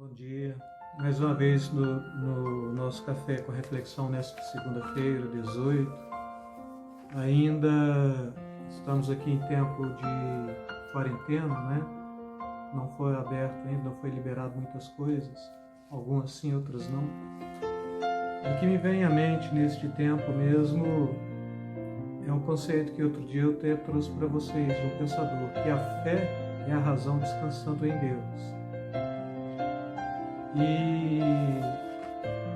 Bom dia. Mais uma vez no nosso café com reflexão nesta segunda-feira, 18. Ainda estamos aqui em tempo de quarentena, né? Não foi aberto ainda, não foi liberado muitas coisas. Algumas sim, outras não. O que me vem à mente neste tempo mesmo é um conceito que outro dia eu até trouxe para vocês, um pensador, que a fé é a razão descansando em Deus.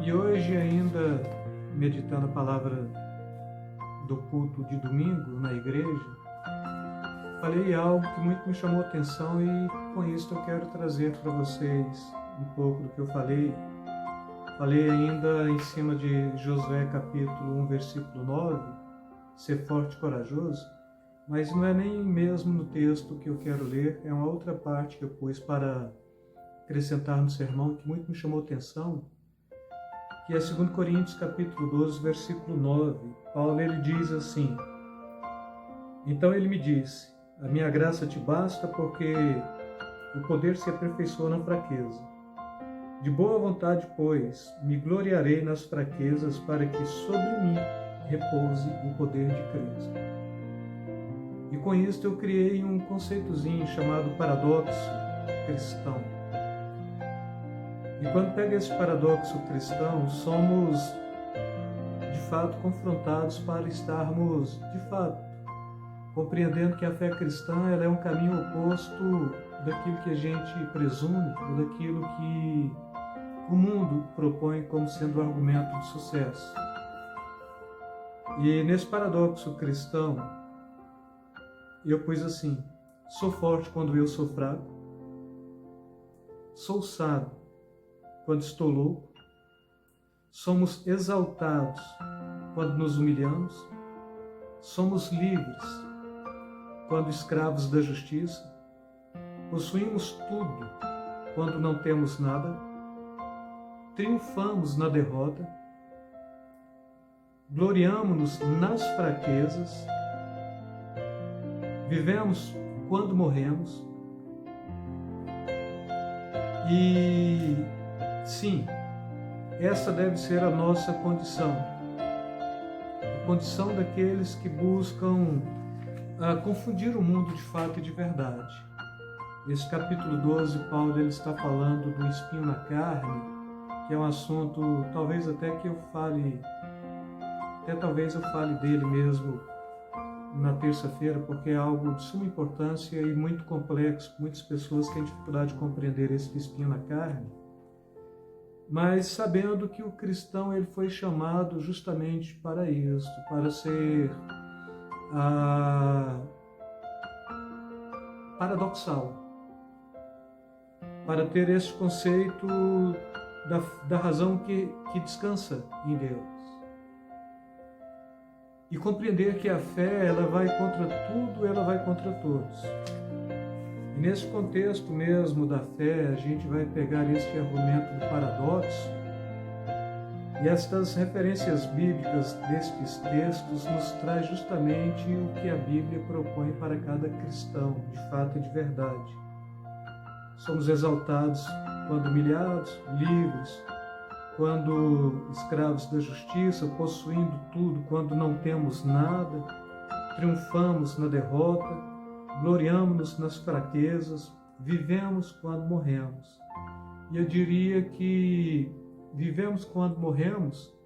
E hoje ainda, meditando a palavra do culto de domingo na igreja, falei algo que muito me chamou a atenção e com isso eu quero trazer para vocês um pouco do que eu falei. Falei ainda em cima de Josué capítulo 1, versículo 9, ser forte e corajoso, mas não é nem mesmo no texto que eu quero ler, é uma outra parte que eu pus para acrescentar no sermão que muito me chamou a atenção, que é 2 Coríntios capítulo 12, versículo 9. Paulo ele diz assim: então ele me disse, a minha graça te basta porque o poder se aperfeiçoa na fraqueza. De boa vontade, pois, me gloriarei nas fraquezas para que sobre mim repouse o poder de Cristo. E com isso eu criei um conceitozinho chamado paradoxo cristão. E quando pega esse paradoxo cristão, somos de fato confrontados para estarmos de fato compreendendo que a fé cristã ela é um caminho oposto daquilo que a gente presume ou daquilo que o mundo propõe como sendo o argumento de sucesso. E nesse paradoxo cristão eu pus assim: sou forte quando eu sou fraco, sou sábio quando estou louco, somos exaltados quando nos humilhamos, somos livres quando escravos da justiça, possuímos tudo quando não temos nada, triunfamos na derrota, gloriamo-nos nas fraquezas, vivemos quando morremos. E sim, essa deve ser a nossa condição. A condição daqueles que buscam confundir o mundo de fato e de verdade. Esse capítulo 12, Paulo ele está falando do espinho na carne, que é um assunto talvez até que eu fale, talvez eu fale dele mesmo na terça-feira, porque é algo de suma importância e muito complexo. Muitas pessoas têm dificuldade de compreender esse espinho na carne, mas sabendo que o cristão ele foi chamado justamente para isso, para ser paradoxal, para ter esse conceito da razão que descansa em Deus. E compreender que a fé ela vai contra tudo, ela vai contra todos. E nesse contexto mesmo da fé, a gente vai pegar este argumento do paradoxo e estas referências bíblicas destes textos nos traz justamente o que a Bíblia propõe para cada cristão, de fato e de verdade. Somos exaltados quando humilhados, livres quando escravos da justiça, possuindo tudo quando não temos nada, triunfamos na derrota, gloriamo-nos nas fraquezas, vivemos quando morremos. E eu diria que vivemos quando morremos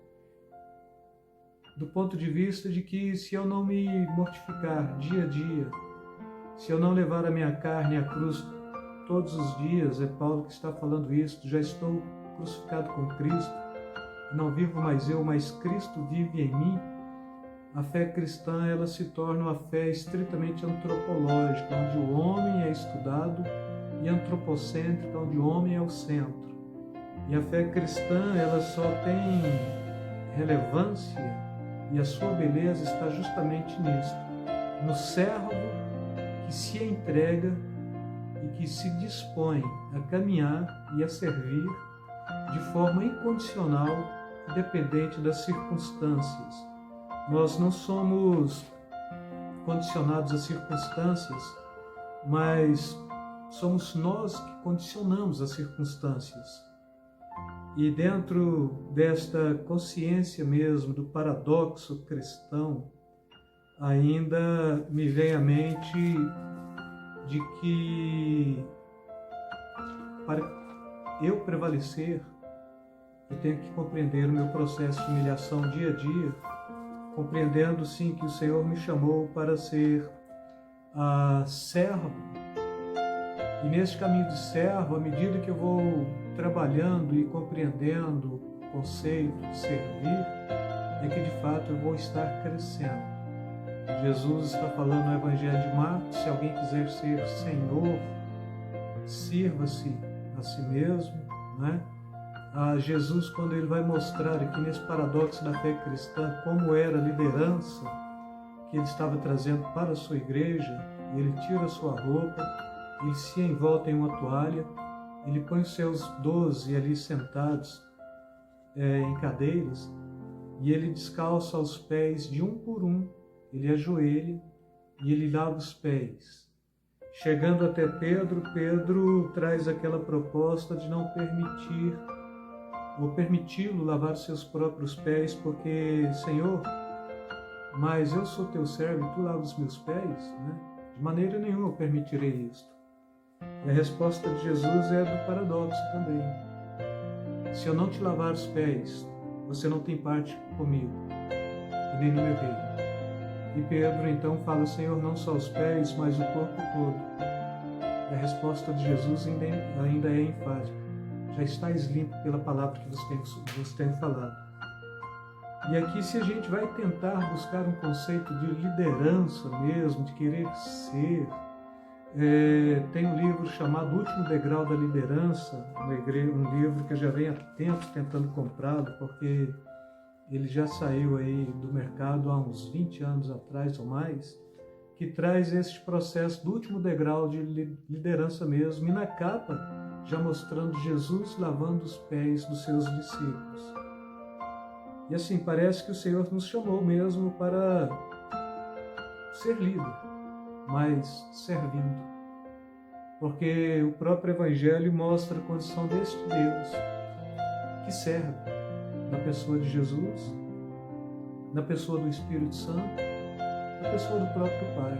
do ponto de vista de que se eu não me mortificar dia a dia, se eu não levar a minha carne à cruz todos os dias, é Paulo que está falando isso, já estou crucificado com Cristo, não vivo mais eu, mas Cristo vive em mim. A fé cristã ela se torna uma fé estritamente antropológica, onde o homem é estudado, e antropocêntrica, onde o homem é o centro. E a fé cristã ela só tem relevância e a sua beleza está justamente nisso, no servo que se entrega e que se dispõe a caminhar e a servir de forma incondicional, independente das circunstâncias. Nós não somos condicionados às circunstâncias, mas somos nós que condicionamos as circunstâncias. E dentro desta consciência mesmo do paradoxo cristão, ainda me vem à mente de que para eu prevalecer, eu tenho que compreender o meu processo de humilhação dia a dia, compreendendo sim que o Senhor me chamou para ser servo. E nesse caminho de servo, à medida que eu vou trabalhando e compreendendo o conceito de servir, é que de fato eu vou estar crescendo. Jesus está falando no Evangelho de Marcos: se alguém quiser ser Senhor, sirva-se a si mesmo, né? Jesus, quando ele vai mostrar aqui nesse paradoxo da fé cristã como era a liderança que ele estava trazendo para a sua igreja, ele tira a sua roupa, ele se envolta em uma toalha, ele põe os seus 12 ali sentados em cadeiras, e ele descalça os pés de um por um, ele ajoelha e ele lava os pés. Chegando até Pedro, Pedro traz aquela proposta de não permitir ou permiti-lo lavar seus próprios pés, porque, Senhor, mas eu sou teu servo e tu lavas os meus pés, né? De maneira nenhuma eu permitirei isto. E a resposta de Jesus é do paradoxo também. Se eu não te lavar os pés, você não tem parte comigo, e nem no meu reino. E Pedro então fala: Senhor, não só os pés, mas o corpo todo. E a resposta de Jesus ainda é enfática: já estáis limpo pela palavra que vos tenho falado. E aqui, se a gente vai tentar buscar um conceito de liderança mesmo, de querer ser, tem um livro chamado O Último Degrau da Liderança, um livro que eu já venho há tempos tentando comprá-lo, porque ele já saiu aí do mercado há uns 20 anos atrás ou mais, que traz esse processo do último degrau de liderança mesmo, e na capa já mostrando Jesus lavando os pés dos seus discípulos. E assim, parece que o Senhor nos chamou mesmo para ser líder, mas servindo. Porque o próprio Evangelho mostra a condição deste Deus que serve na pessoa de Jesus, na pessoa do Espírito Santo, na pessoa do próprio Pai.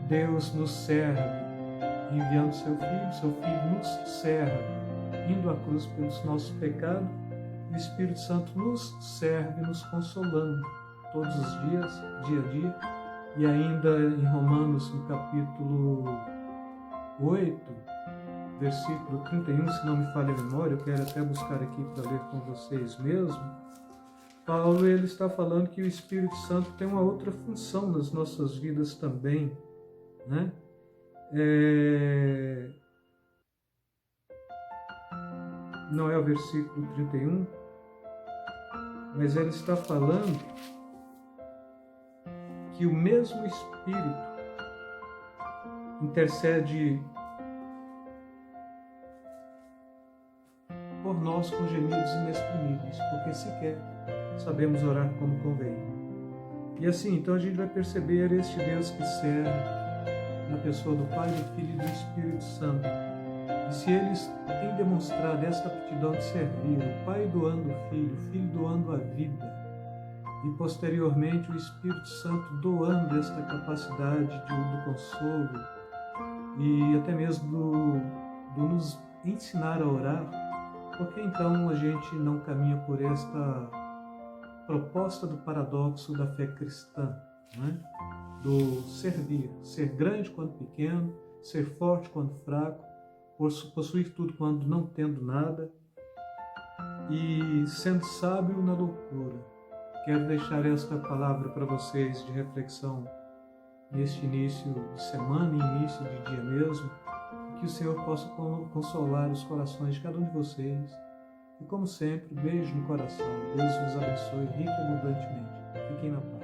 Deus nos serve enviando seu Filho nos serve indo à cruz pelos nossos pecados, e o Espírito Santo nos serve nos consolando todos os dias, dia a dia. E ainda em Romanos, no capítulo 8, versículo 31, se não me falha a memória, eu quero até buscar aqui para ler com vocês mesmo. Paulo ele está falando que o Espírito Santo tem uma outra função nas nossas vidas também, né? Não é o versículo 31, mas ele está falando que o mesmo Espírito intercede por nós com gemidos inexprimíveis, porque sequer sabemos orar como convém. E assim, então a gente vai perceber este Deus que serve na pessoa do Pai, do Filho e do Espírito Santo. E se eles têm demonstrado esta aptidão de servir, o Pai doando o Filho doando a vida, e posteriormente o Espírito Santo doando esta capacidade do consolo e até mesmo do nos ensinar a orar, porque então a gente não caminha por esta proposta do paradoxo da fé cristã, né? Do servir, ser grande quando pequeno, ser forte quando fraco, possuir tudo quando não tendo nada, e sendo sábio na loucura. Quero deixar esta palavra para vocês de reflexão neste início de semana e início de dia mesmo, que o Senhor possa consolar os corações de cada um de vocês. E como sempre, beijo no coração. Deus vos abençoe rica e abundantemente. Fiquem na paz.